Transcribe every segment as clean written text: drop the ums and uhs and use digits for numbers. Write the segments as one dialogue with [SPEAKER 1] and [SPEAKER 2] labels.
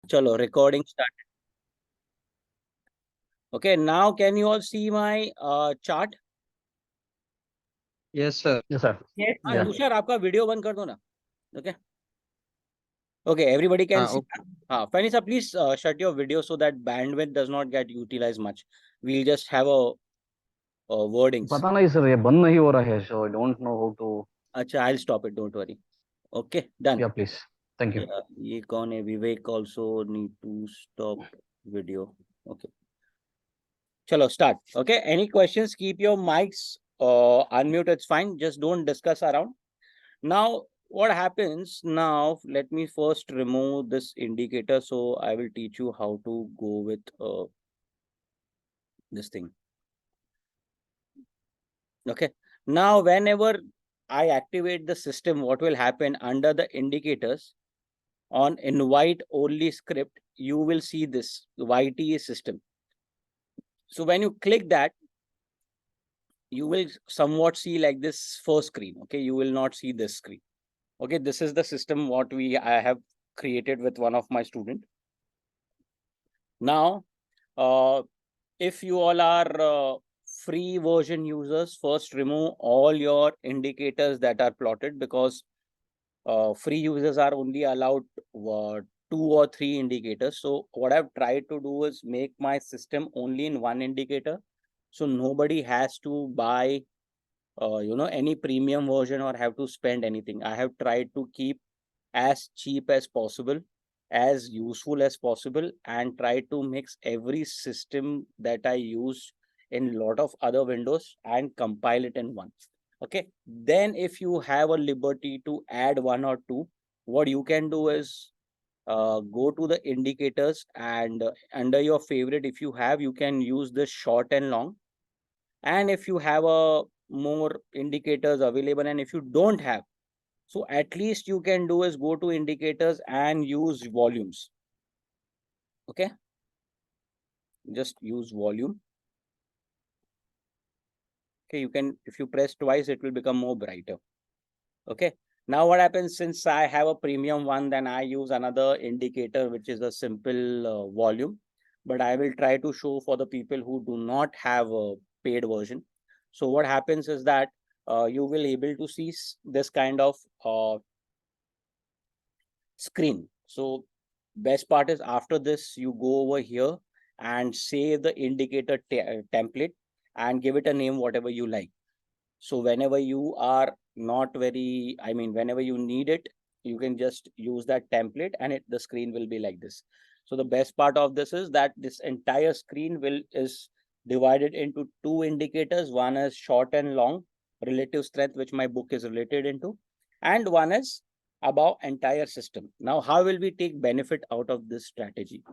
[SPEAKER 1] Chalo, recording started. Okay, now can you all see my chart?
[SPEAKER 2] Yes, sir.
[SPEAKER 3] Yes, sir.
[SPEAKER 1] Yes.
[SPEAKER 3] Yeah.
[SPEAKER 1] Tushar आपका video बंद कर दो ना. Okay. Okay, everybody can see.
[SPEAKER 2] Okay.
[SPEAKER 1] Fanisa, please shut your video so that bandwidth does not get utilized much. We'll just have a wordings.
[SPEAKER 3] पता नहीं sir, ये बंद नहीं हो रहा है, so I don't know how to.
[SPEAKER 1] Acha, I'll stop it. Don't worry. Okay, done.
[SPEAKER 3] Yeah, please. Thank you.
[SPEAKER 1] Yeah, ye kaun hai? Vivek also need to stop video. Okay. Chalo, start. Okay. Any questions? Keep your mics unmute. It's fine. Just don't discuss around. Now, what happens now? Let me first remove this indicator. So I will teach you how to go with this thing. Okay. Now, whenever I activate the system, what will happen under the indicators on invite only script, you will see this YTA system. So when you click that, you will somewhat see like this first screen. Okay. You will not see this screen. Okay. This is the system what I have created with one of my student. Now, if you all are free version users, first remove all your indicators that are plotted, because free users are only allowed 2 or 3 indicators. So what I've tried to do is make my system only in one indicator. So nobody has to buy, any premium version or have to spend anything. I have tried to keep as cheap as possible, as useful as possible, and try to mix every system that I use in a lot of other windows and compile it in one. Okay. Then if you have a liberty to add 1 or 2, what you can do is go to the indicators and under your favorite, if you have, you can use the short and long. And if you have a more indicators available, and if you don't have, so at least you can do is go to indicators and use volumes. Okay. Just use volume. Okay. You can, if you press twice, it will become more brighter. Okay. Now what happens, since I have a premium one, then I use another indicator, which is a simple volume. But I will try to show for the people who do not have a paid version. So what happens is that you will able to see this kind of screen. So best part is after this, you go over here and save the indicator template and give it a name, whatever you like. So whenever you are not very, whenever you need it, you can just use that template and the screen will be like this. So the best part of this is that this entire screen is divided into 2 indicators. One is short and long relative strength, which my book is related into, and one is about entire system. Now, how will we take benefit out of this strategy?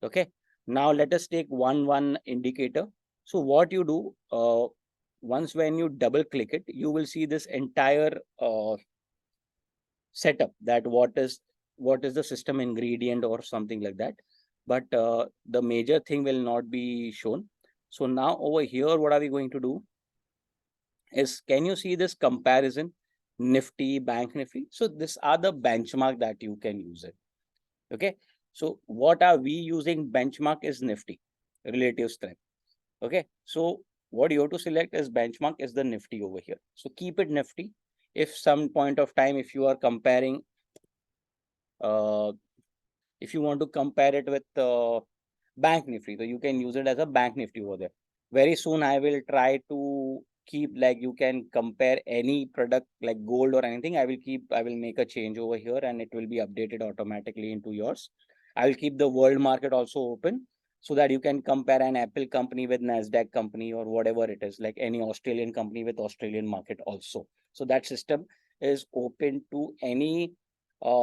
[SPEAKER 1] Okay. Now let us take one indicator. So what you do, once when you double click it, you will see this entire setup, that what is the system ingredient or something like that. But the major thing will not be shown. So now over here, what are we going to do is, can you see this comparison, Nifty, Bank Nifty? So these are the benchmark that you can use it. Okay. So what are we using? Benchmark is Nifty, relative strength. Okay. So what you have to select as benchmark is the Nifty over here. So keep it Nifty. If some point of time, if you are comparing, if you want to compare it with Bank Nifty, so you can use it as a Bank Nifty over there. Very soon, I will try to keep, like, you can compare any product like gold or anything. I will make a change over here and it will be updated automatically into yours. I will keep the world market also open so that you can compare an Apple company with Nasdaq company or whatever it is, like any Australian company with Australian market also. So that system is open to any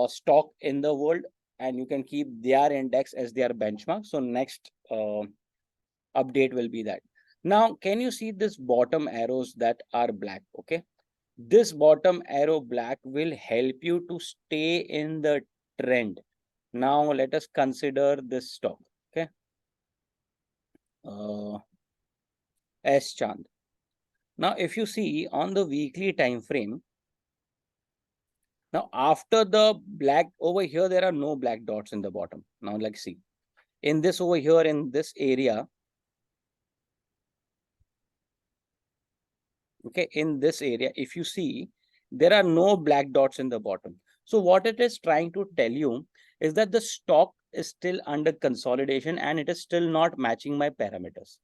[SPEAKER 1] stock in the world, and you can keep their index as their benchmark. So next update will be that. Now, can you see this bottom arrows that are black? Okay. This bottom arrow black will help you to stay in the trend. Now, let us consider this stock. Okay. S Chand. Now, if you see on the weekly time frame, Now, after the black over here, there are no black dots in the bottom. Now, like see, in this over here, in this area, okay, in this area, if you see, there are no black dots in the bottom. So what it is trying to tell you is that the stock is still under consolidation and it is still not matching my parameters.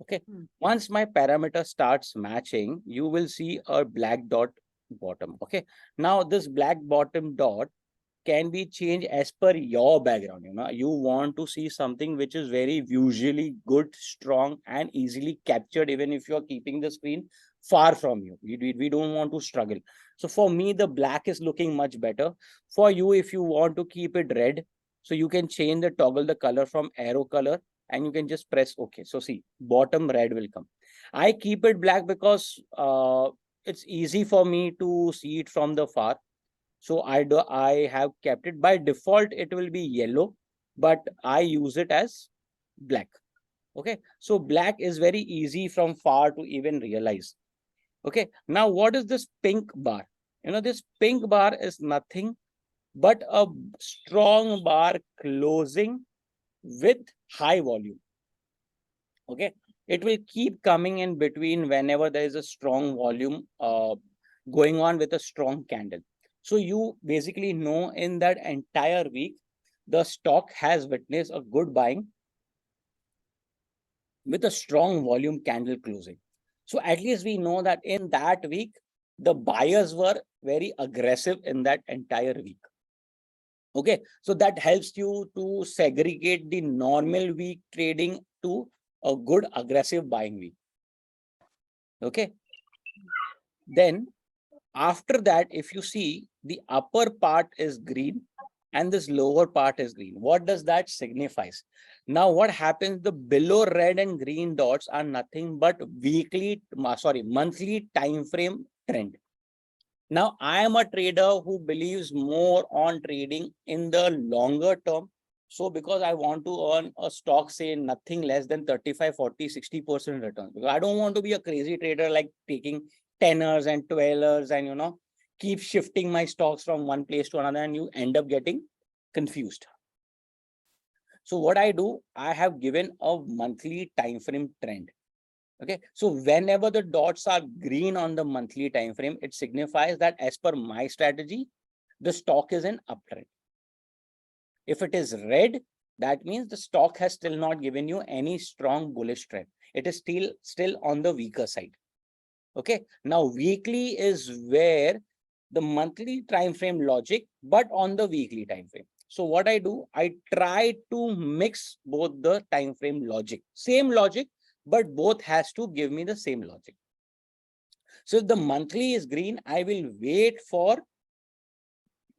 [SPEAKER 1] Okay. Once my parameter starts matching, you will see a black dot bottom. Okay. Now this black bottom dot can be changed as per your background. You want to see something which is very visually good, strong, and easily captured, even if you are keeping the screen far from you. We don't want to struggle. So for me, the black is looking much better. For you, if you want to keep it red, so you can change the toggle the color from arrow color and you can just press OK. So see, bottom red will come. I keep it black because it's easy for me to see it from the far. So I have kept it by default. It will be yellow, but I use it as black. Okay. So black is very easy from far to even realize. Okay. Now, what is this pink bar? This pink bar is nothing but a strong bar closing with high volume. Okay. It will keep coming in between whenever there is a strong volume going on with a strong candle. So you basically know in that entire week, the stock has witnessed a good buying with a strong volume candle closing. So at least we know that in that week, the buyers were very aggressive in that entire week. Okay, so that helps you to segregate the normal week trading to a good aggressive buying week. Okay, then after that, if you see, the upper part is green and this lower part is green. What does that signify? Now, what happens? The below red and green dots are nothing but monthly time frame trend. Now, I am a trader who believes more on trading in the longer term. So because I want to earn a stock, say nothing less than 35, 40, 60% return. Because I don't want to be a crazy trader like taking 10ers and 12ers and, keep shifting my stocks from one place to another and you end up getting confused. So what I do, I have given a monthly time frame trend. Okay, so whenever the dots are green on the monthly time frame, it signifies that as per my strategy, the stock is in uptrend. If it is red, that means the stock has still not given you any strong bullish trend. It is still on the weaker side. Okay, now weekly is where the monthly time frame logic, but on the weekly time frame. So what I do, I try to mix both the time frame logic, same logic, but both has to give me the same logic. So if the monthly is green, I will wait for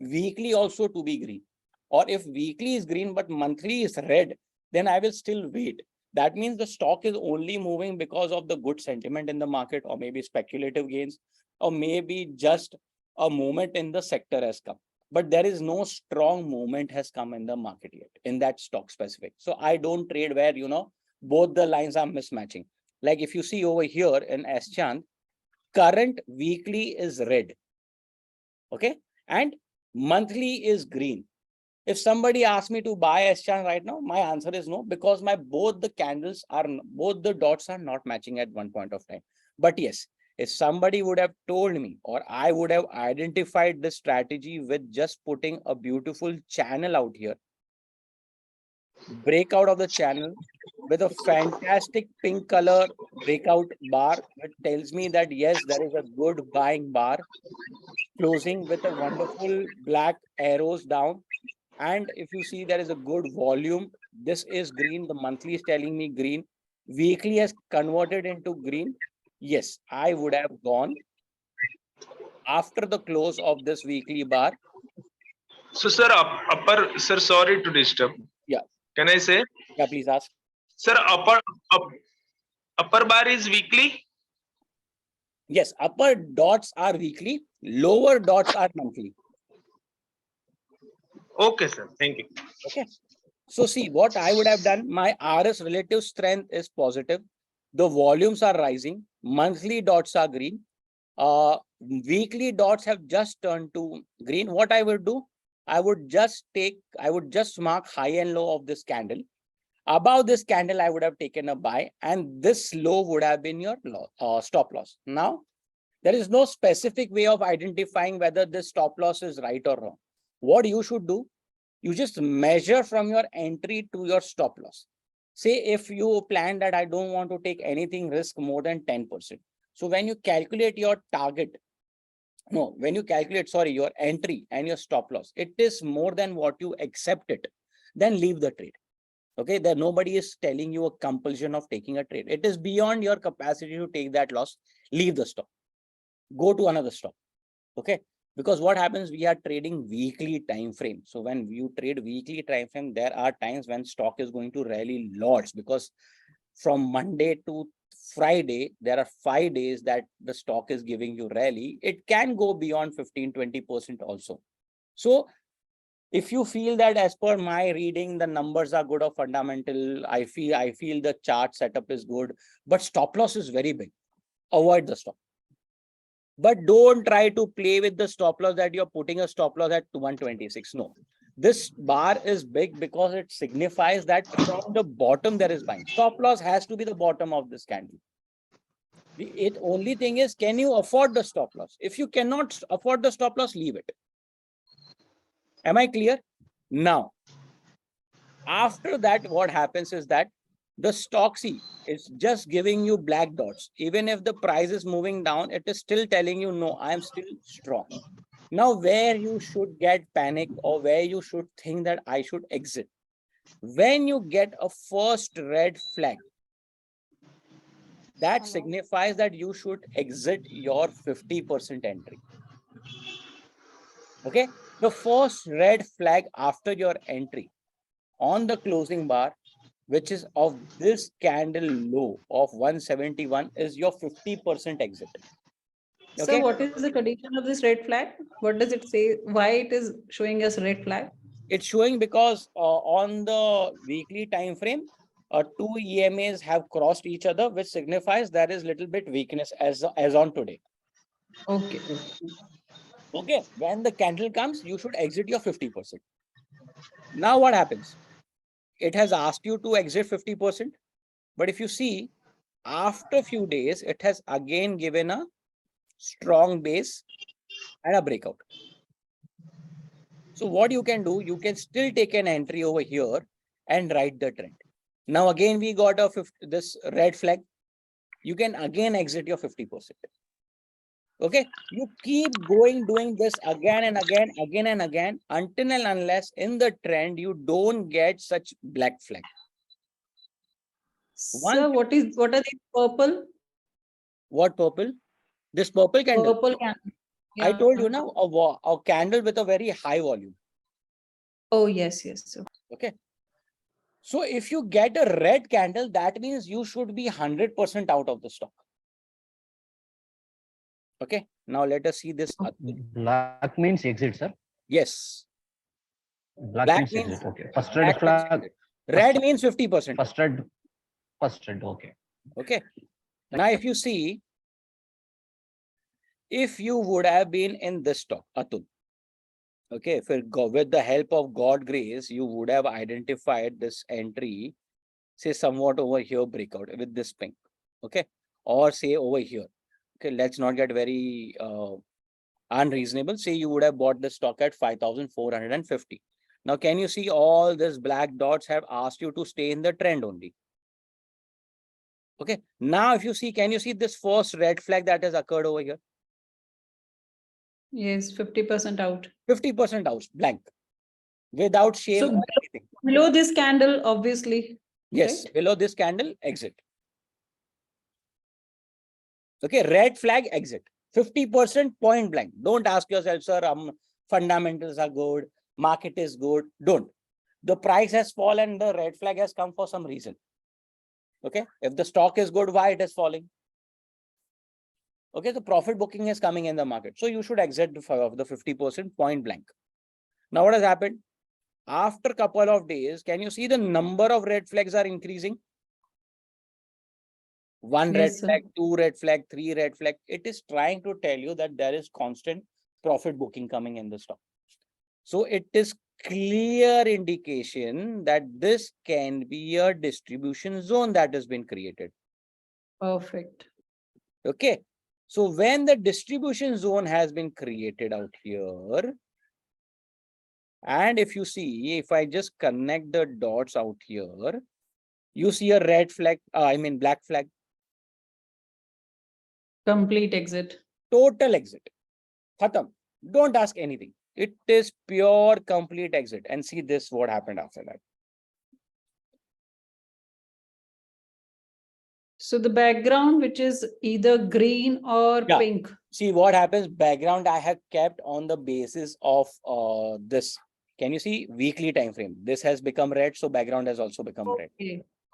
[SPEAKER 1] weekly also to be green. Or if weekly is green, but monthly is red, then I will still wait. That means the stock is only moving because of the good sentiment in the market, or maybe speculative gains, or maybe just a movement in the sector has come. But there is no strong movement has come in the market yet in that stock specific. So I don't trade where, both the lines are mismatching. Like if you see over here in Aschan, current weekly is red. Okay. And monthly is green. If somebody asks me to buy Aschan right now, my answer is no, because both the dots are not matching at one point of time. But yes, if somebody would have told me, or I would have identified this strategy with just putting a beautiful channel out here, breakout of the channel with a fantastic pink color breakout bar, which tells me that yes, there is a good buying bar closing with a wonderful black arrows down. And if you see, there is a good volume. This is green. The monthly is telling me green. Weekly has converted into green. Yes, I would have gone after the close of this weekly bar.
[SPEAKER 2] So, sir, sir, sorry to disturb.
[SPEAKER 1] Yeah.
[SPEAKER 2] Can I say?
[SPEAKER 1] Yeah, please ask.
[SPEAKER 2] Sir, upper bar is weekly?
[SPEAKER 1] Yes, upper dots are weekly, lower dots are monthly.
[SPEAKER 2] Okay, sir. Thank you.
[SPEAKER 1] Okay. So see, what I would have done, my RS relative strength is positive. The volumes are rising. Monthly dots are green. weekly dots have just turned to green. What I would do, I would just mark high and low of this candle. Above this candle, I would have taken a buy, and this low would have been your stop loss. Now, there is no specific way of identifying whether this stop loss is right or wrong. What you should do, you just measure from your entry to your stop loss. Say if you plan that I don't want to take anything risk more than 10%. So when you calculate your target, your entry and your stop loss, it is more than what you accept it, then leave the trade. Okay, there nobody is telling you a compulsion of taking a trade. It is beyond your capacity to take that loss. Leave the stock. Go to another stock. Okay, because what happens, we are trading weekly time frame. So when you trade weekly time frame, there are times when stock is going to rally lots, because from Monday to Friday, there are 5 days that the stock is giving you rally. It can go beyond 15-20% also. So if you feel that as per my reading, the numbers are good or fundamental, I feel the chart setup is good, but stop loss is very big, avoid the stop. But don't try to play with the stop loss that you're putting a stop loss at 126. No, this bar is big because it signifies that from the bottom there is buying. Stop loss has to be the bottom of this candle. The only thing is, can you afford the stop loss? If you cannot afford the stop loss, leave it. Am I clear? Now, after that, what happens is that the stock is just giving you black dots. Even if the price is moving down, it is still telling you, no, I am still strong. Now, where you should get panic or where you should think that I should exit, when you get a first red flag, that signifies that you should exit your 50% entry. Okay, the first red flag after your entry on the closing bar, which is of this candle low of 171, is your 50% exit.
[SPEAKER 4] Okay. So what is the condition of this red flag? What does it say? Why it is showing us red flag?
[SPEAKER 1] It's showing because on the weekly time frame, 2 EMAs have crossed each other, which signifies there is little bit weakness as on today.
[SPEAKER 4] Okay.
[SPEAKER 1] Okay, when the candle comes, you should exit your 50%. Now what happens? It has asked you to exit 50%, but if you see, after a few days, it has again given a strong base and a breakout. So what you can do, you can still take an entry over here and ride the trend. Now again, we got this red flag. You can again exit your 50%. Okay, you keep doing this again and again until and unless in the trend you don't get such black flag.
[SPEAKER 4] So what are these purple?
[SPEAKER 1] What purple? This purple candle.
[SPEAKER 4] Purple candle. Yeah.
[SPEAKER 1] I told you now, a candle with a very high volume.
[SPEAKER 4] Oh, yes.
[SPEAKER 1] Okay. So if you get a red candle, that means you should be 100% out of the stock. Okay. Now let us see this.
[SPEAKER 3] Black means exit, sir.
[SPEAKER 1] Yes.
[SPEAKER 3] Black means exit. Okay. First red flag.
[SPEAKER 1] Red means 50%.
[SPEAKER 3] First red. Okay.
[SPEAKER 1] Okay. Now if you see, if you would have been in this stock, Atul, okay, with the help of God grace, you would have identified this entry, say somewhat over here, breakout with this pink, okay, or say over here. Okay, let's not get very unreasonable. Say you would have bought the stock at 5,450. Now, can you see all these black dots have asked you to stay in the trend only? Okay, now if you see, can you see this first red flag that has occurred over here?
[SPEAKER 4] Yes, 50% out.
[SPEAKER 1] 50% out, blank, without shame or anything.
[SPEAKER 4] Below this candle, obviously.
[SPEAKER 1] Yes,
[SPEAKER 4] right?
[SPEAKER 1] below this candle, exit. Okay, red flag, exit. 50% point blank. Don't ask yourself, sir, fundamentals are good, market is good. Don't. The price has fallen, the red flag has come for some reason. Okay, if the stock is good, why it is falling? Okay, the profit booking is coming in the market. So you should exit the 50% point blank. Now what has happened? After a couple of days, can you see the number of red flags are increasing? One red
[SPEAKER 4] Yes, sir.
[SPEAKER 1] flag, two red flag, three red flag. It is trying to tell you that there is constant profit booking coming in the stock. So it is clear indication that this can be a distribution zone that has been created.
[SPEAKER 4] Perfect.
[SPEAKER 1] Okay. So when the distribution zone has been created out here, and if you see, if I just connect the dots out here, you see a red flag, black flag.
[SPEAKER 4] Complete exit.
[SPEAKER 1] Total exit. Khatam. Don't ask anything. It is pure complete exit. And see this, what happened after that.
[SPEAKER 4] So the background, which is either green or
[SPEAKER 1] Yeah.
[SPEAKER 4] pink.
[SPEAKER 1] See what happens, background I have kept on the basis of this. Can you see weekly time frame? This has become red, so background has also become red.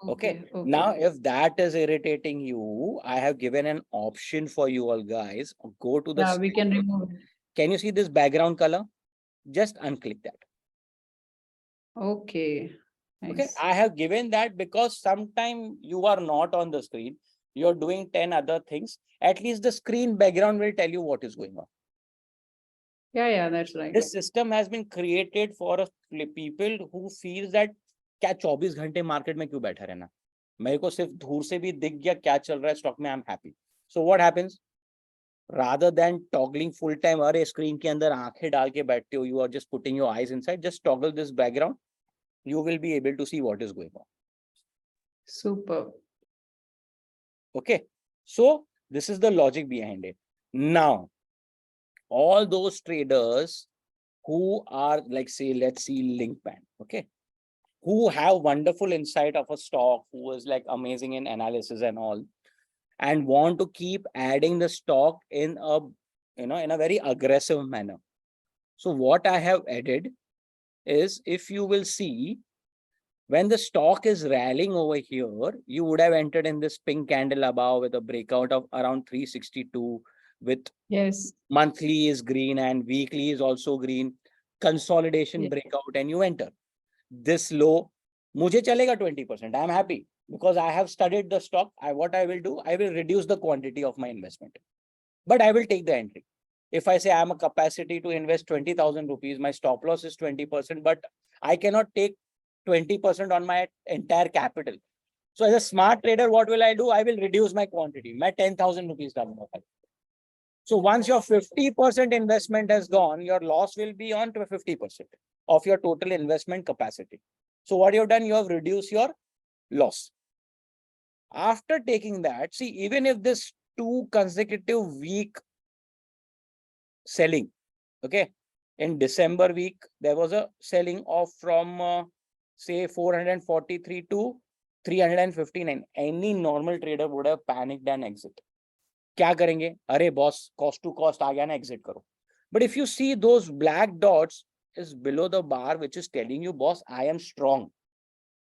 [SPEAKER 1] Okay. Now, if that is irritating you, I have given an option for you all guys. Go to the
[SPEAKER 4] Yeah, we can remove it.
[SPEAKER 1] Can you see this background color? Just unclick that.
[SPEAKER 4] Okay.
[SPEAKER 1] Okay,
[SPEAKER 4] Nice.
[SPEAKER 1] I have given that because sometime you are not on the screen. You're doing 10 other things. At least the screen background will tell you what is going on.
[SPEAKER 4] Yeah, that's right.
[SPEAKER 1] This system has been created for people who feels that क्या 24 घंटे market में क्यों बैठा रहना, मेरे को सिर्फ दूर से भी दिख गया क्या चल रहा है स्टॉक में, I am happy. So what happens, rather than toggling full time, अरे स्क्रीन के अंदर आंखें डाल के बैठते हो, you are just putting your eyes inside, just toggle this background, you will be able to see what is going on.
[SPEAKER 4] Super.
[SPEAKER 1] Okay, so this is the logic behind it. Now, all those traders who are like, say, let's see Linkpan, okay, who have wonderful insight of a stock, who is like amazing in analysis and all, and want to keep adding the stock in a, in a very aggressive manner. So what I have added is, if you will see, when the stock is rallying over here, you would have entered in this pink candle above with a breakout of around 362 with
[SPEAKER 4] Yes.
[SPEAKER 1] monthly is green and weekly is also green, consolidation breakout, and you enter. This low, mujhe chalega 20%. I am happy because I have studied the stock. What I will do, I will reduce the quantity of my investment, but I will take the entry. If I say I am a capacity to invest 20,000 rupees, my stop loss is 20%, but I cannot take 20% on my entire capital. So as a smart trader, what will I do? I will reduce my quantity. My 10,000 rupees डालूंगा. So once your 50% investment has gone, your loss will be on to 50% of your total investment capacity. So what you have done, you have reduced your loss. After taking that, see, even if this 2 consecutive week selling, okay, in December week, there was a selling off from say 443 to 359. Any normal trader would have panicked and exit. क्या करेंगे, अरे boss cost to cost आ गया ना, exit करो. But if you see those black dots is below the bar, which is telling you, boss, I am strong.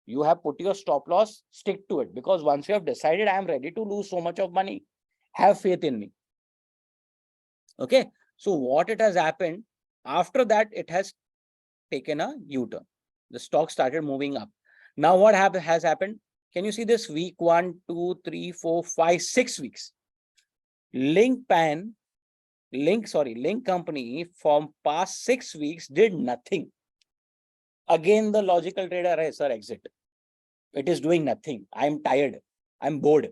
[SPEAKER 1] You have put your stop loss, stick to it, because once you have decided I am ready to lose so much of money, have faith in me. Okay, so what it has happened after that, it has taken a U-turn. The stock started moving up. Now what has happened? Can you see this week 1, 2, 3, 4, 5, 6 weeks? Link company from past 6 weeks did nothing. Again, the logical trader has, sir, exit. It is doing nothing. I'm tired. I'm bored.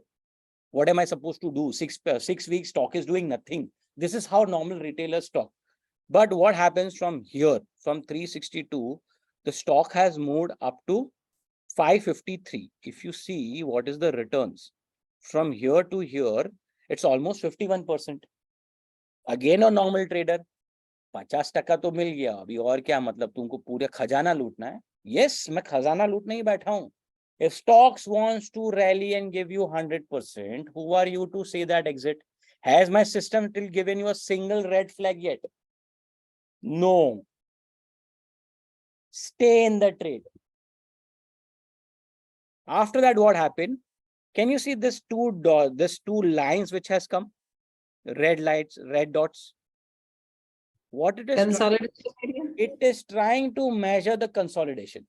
[SPEAKER 1] What am I supposed to do? 6 weeks stock is doing nothing. This is how normal retailers talk. But what happens from here, from 362, the stock has moved up to 553. If you see what is the returns from here to here, it's almost 51%. Again, a normal trader, 50% तो मिल गया, अभी और क्या, मतलब तुमको पूरा खजाना लूटना है? Yes, मैं खजाना लूटने ही बैठा हूं. If stocks wants to rally and give you 100%, who are you to say that exit? Has my system still given you a single red flag yet? No. Stay in the trade. After that, what happened? Can you see this two lines which has come? Red lights, red dots. What it is?
[SPEAKER 4] Consolidation.
[SPEAKER 1] It is trying to measure the consolidation.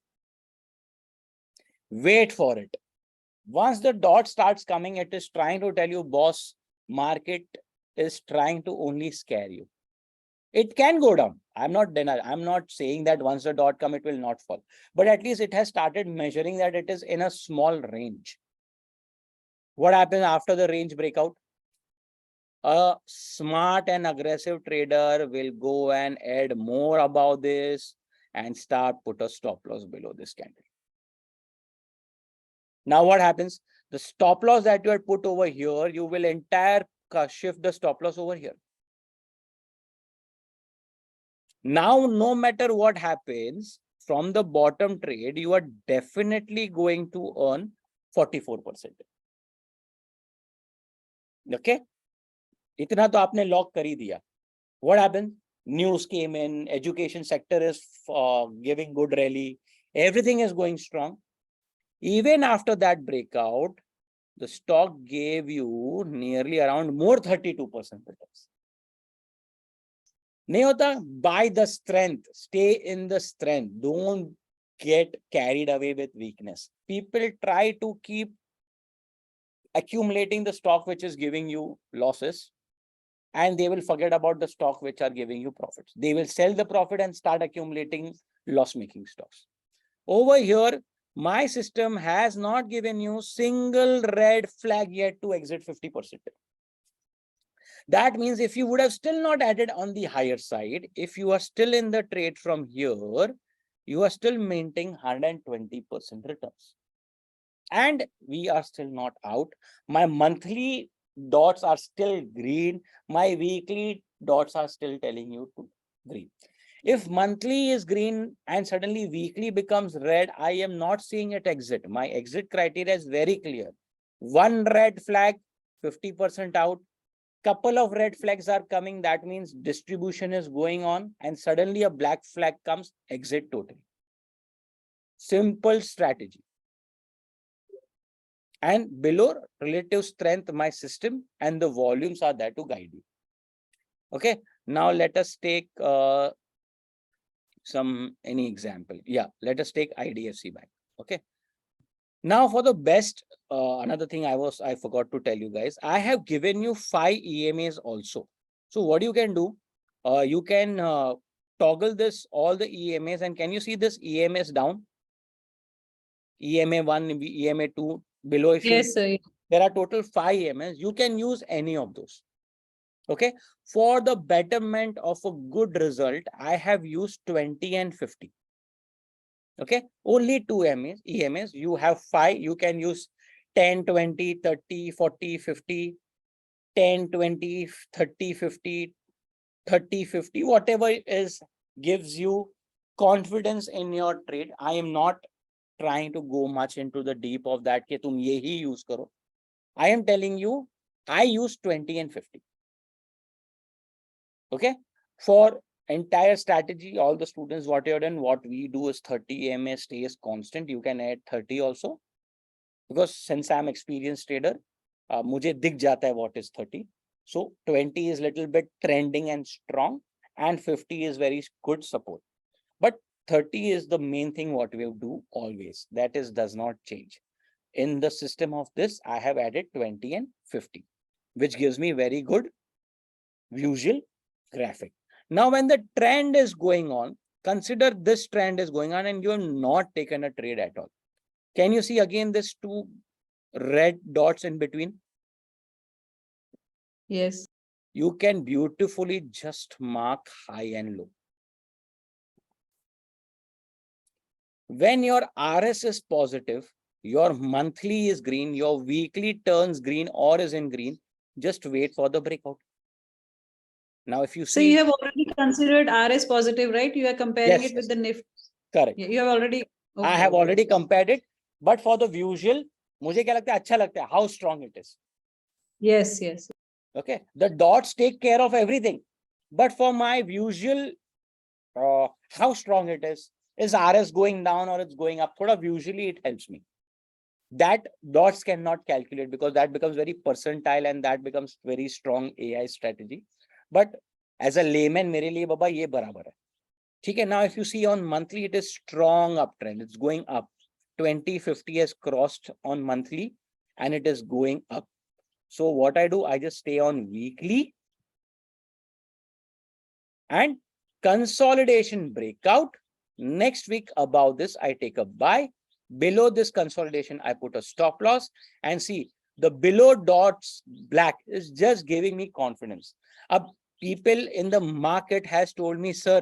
[SPEAKER 1] Wait for it. Once the dot starts coming, it is trying to tell you, boss, market is trying to only scare you. It can go down. I'm not saying that once the dot come, it will not fall. But at least it has started measuring that it is in a small range. What happens after the range breakout? A smart and aggressive trader will go and add more about this and start put a stop loss below this candle. Now what happens? The stop loss that you had put over here, you will shift the stop loss over here. Now, no matter what happens from the bottom trade, you are definitely going to earn 44%. Okay? इतना तो आपने lock कर ही दिया. What happened? News came in, education sector is giving good rally, everything is going strong. Even after that breakout, the stock gave you nearly around more 32% returns. नहीं होता, buy the strength, stay in the strength, don't get carried away with weakness. People try to keep accumulating the stock which is giving you losses, and they will forget about the stock which are giving you profits. They will sell the profit and start accumulating loss-making stocks. Over here, my system has not given you single red flag yet to exit 50%. That means if you would have still not added on the higher side, if you are still in the trade from here, you are still maintaining 120% returns. And we are still not out. My monthly dots are still green. My weekly dots are still telling you to green. If monthly is green and suddenly weekly becomes red, I am not seeing it exit. My exit criteria is very clear. One red flag, 50% out. Couple of red flags are coming. That means distribution is going on, and suddenly a black flag comes, exit totally. Simple strategy. And below relative strength, my system and the volumes are there to guide you. Okay. Now let us take any example. Yeah, let us take IDFC Bank. Okay. Now for the best, another thing I forgot to tell you guys, I have given you 5 EMAs also. So what you can do, you can toggle all the EMAs, and can you see this EMAs down? EMA 1, EMA 2, below. If
[SPEAKER 4] yes, sir.
[SPEAKER 1] There are total 5 EMAs. You can use any of those. Okay. For the betterment of a good result, I have used 20 and 50. Okay. Only 2 EMAs. You have 5. You can use 10, 20, 30, 40, 50, 10, 20, 30, 50, 30, 50, whatever gives you confidence in your trade. I am not trying to go much into the deep of that. Ke tum ye hi use karo. I am telling you, I use 20 and 50. Okay. For entire strategy, all the students, what you're done, what we do is 30 EMA stays constant. You can add 30 also. Because since I'm experienced trader, mujhe dig jata hai what is 30. So 20 is little bit trending and strong, and 50 is very good support. But 30 is the main thing what we do always. That is, does not change. In the system of this, I have added 20 and 50, which gives me very good visual graphic. Now, when the trend is going on, consider this trend is going on and you have not taken a trade at all. Can you see again this 2 red dots in between?
[SPEAKER 4] Yes.
[SPEAKER 1] You can beautifully just mark high and low. When your RS is positive, your monthly is green, your weekly turns green or is in green, just wait for the breakout. Now, if you see...
[SPEAKER 4] So you have already considered RS positive, right? You are comparing it with the NIFT.
[SPEAKER 1] Correct.
[SPEAKER 4] You have already...
[SPEAKER 1] Okay. I have already compared it, but for the visual, मुझे क्या लगता है, अच्छा लगता है, how strong it is.
[SPEAKER 4] Yes, yes.
[SPEAKER 1] Okay. The dots take care of everything. But for my visual, how strong it is RS going down or it's going up? Thoda visually it helps me. That dots cannot calculate because that becomes very percentile and that becomes very strong AI strategy. But as a layman, mere liye baba ye barabar hai. Okay, now if you see on monthly, it is strong uptrend. It's going up. 2050 has crossed on monthly and it is going up. So what I do, I just stay on weekly and consolidation breakout. Next week above this, I take a buy. Below this consolidation, I put a stop loss, and see the below dots black is just giving me confidence. People in the market has told me, sir,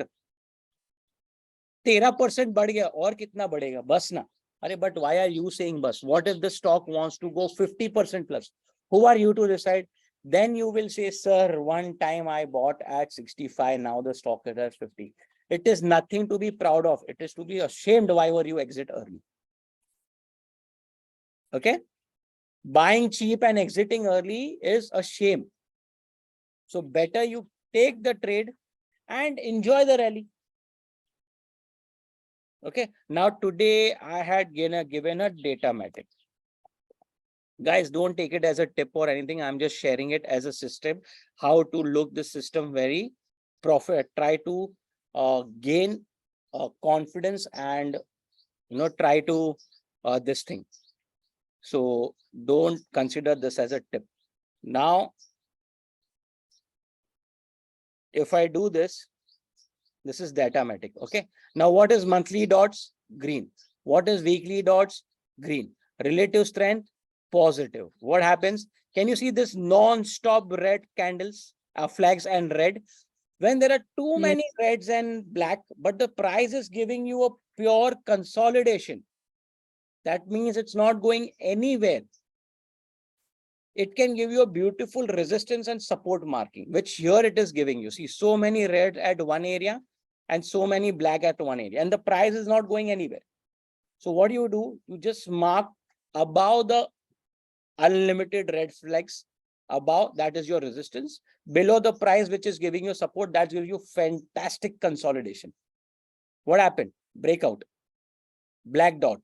[SPEAKER 1] 13% बढ़ गया और कितना बढ़ेगा बस ना. अरे but why are you saying bus? What if the stock wants to go 50% plus? Who are you to decide? Then you will say, sir, one time I bought at 65, now the stock is at 50. It is nothing to be proud of. It is to be ashamed why were you exit early. Okay, buying cheap and exiting early is a shame. So better you take the trade and enjoy the rally. Okay, now today I had given a data matrix. Guys, don't take it as a tip or anything. I'm just sharing it as a system, how to look the system very profit, try to gain confidence and try to this thing. So don't consider this as a tip. Now, if I do this, this is data-matic. Okay. Now, what is monthly dots? Green. What is weekly dots? Green. Relative strength? Positive. What happens? Can you see this non-stop red candles, flags and red? When there are too many reds and black, but the price is giving you a pure consolidation. That means it's not going anywhere. It can give you a beautiful resistance and support marking, which here it is giving you. See, so many red at one area and so many black at one area, and the price is not going anywhere. So what do? You just mark above the unlimited red flags, above that is your resistance, below the price which is giving you support, that gives you fantastic consolidation. What happened? Breakout, black dot,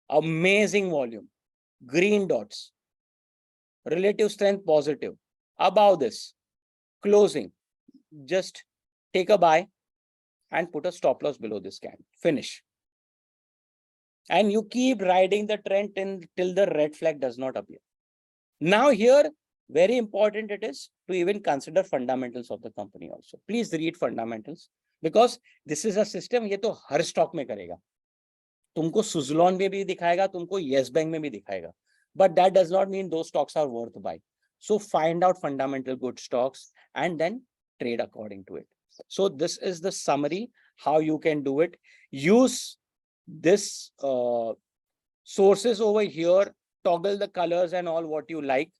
[SPEAKER 1] amazing volume, green dots, relative strength positive. Above this, closing, just take a buy and put a stop loss below this candle. Finish. And you keep riding the trend till the red flag does not appear. Now here, very important it is to even consider fundamentals of the company also. Please read fundamentals, because this is a system, ये तो हर stock में करेगा. तुमको Suzlon में भी दिखाएगा, तुमको Yes Bank में भी दिखाएगा. But that does not mean those stocks are worth buying. So find out fundamental good stocks and then trade according to it. So this is the summary, how you can do it. Use this sources over here, toggle the colors and all what you like.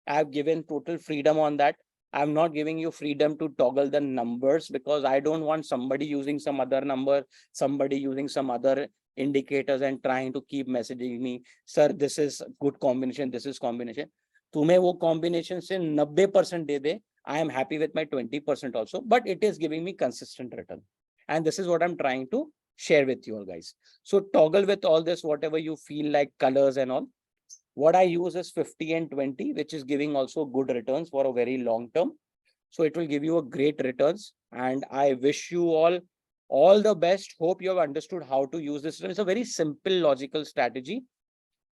[SPEAKER 1] I have given total freedom on that. I'm not giving you freedom to toggle the numbers, because I don't want somebody using some other number, somebody using some other indicators and trying to keep messaging me, sir, this is good combination, this is combination. तुम्हें वो combination से 90% दे दे, I am happy with my 20% also, but it is giving me consistent return. And this is what I'm trying to share with you all guys. So toggle with all this, whatever you feel like, colors and all. What I use is 50 and 20, which is giving also good returns for a very long term. So it will give you a great returns. And I wish you all the best. Hope you have understood how to use this. It's a very simple logical strategy.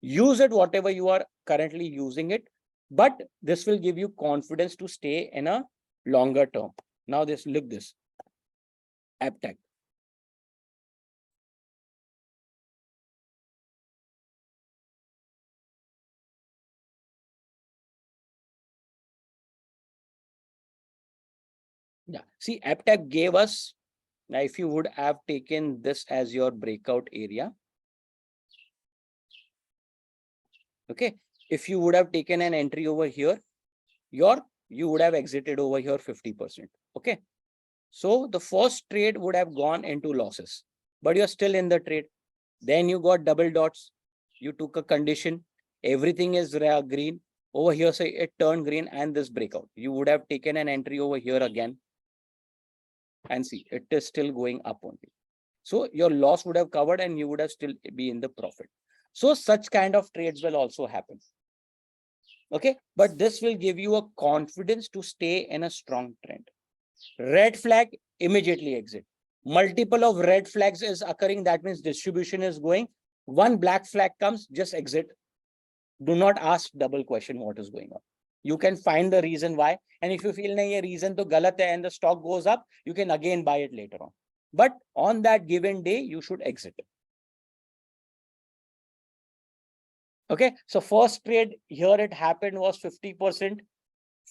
[SPEAKER 1] Use it whatever you are currently using it, but this will give you confidence to stay in a longer term. Now look this, AppTag. Yeah, see, AppTag gave us, now if you would have taken this as your breakout area, okay, if you would have taken an entry over here, you would have exited over here 50%. Okay, so the first trade would have gone into losses, but you're still in the trade. Then you got double dots, you took a condition, everything is green over here, say it turned green, and this breakout, you would have taken an entry over here again, and see it is still going up only. So your loss would have covered and you would have still be in the profit. So such kind of trades will also happen. Okay, but this will give you a confidence to stay in a strong trend. Red flag, immediately exit. Multiple of red flags is occurring, that means distribution is going. One black flag comes, just exit. Do not ask double question what is going on. You can find the reason why. And if you feel nahi, ye reason to galat hai and the stock goes up, you can again buy it later on. But on that given day, you should exit. Okay. So first trade here it happened was 50%.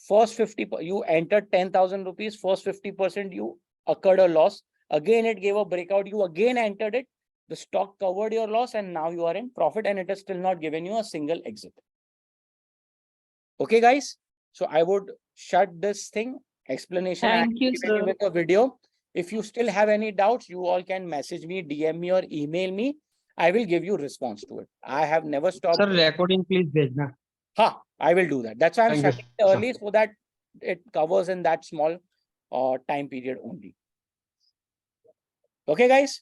[SPEAKER 1] First 50, you entered 10,000 rupees. First 50%, you occurred a loss. Again, it gave a breakout. You again entered it. The stock covered your loss and now you are in profit and it has still not given you a single exit. Okay, guys. So I would shut this thing. Explanation
[SPEAKER 4] Thank you, sir.
[SPEAKER 1] with the video. If you still have any doubts, you all can message me, DM me or email me. I will give you response to it. I have never stopped.
[SPEAKER 5] Sir, recording please bhejna.
[SPEAKER 1] Ha, I will do that. That's why I'm
[SPEAKER 3] Thank you,
[SPEAKER 1] shutting it early so that it covers in that small time period only. Okay, guys.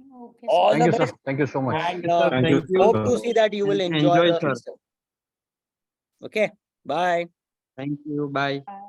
[SPEAKER 4] Okay,
[SPEAKER 1] All
[SPEAKER 3] Thank
[SPEAKER 1] the
[SPEAKER 3] you, sir.
[SPEAKER 1] best.
[SPEAKER 3] Thank you so much.
[SPEAKER 1] And
[SPEAKER 5] Thank you,
[SPEAKER 1] hope
[SPEAKER 5] sir.
[SPEAKER 1] to see that you will enjoy
[SPEAKER 5] Enjoy,
[SPEAKER 1] the
[SPEAKER 5] sir.
[SPEAKER 1] result. Okay. Bye.
[SPEAKER 5] Thank you. Bye.
[SPEAKER 4] Bye.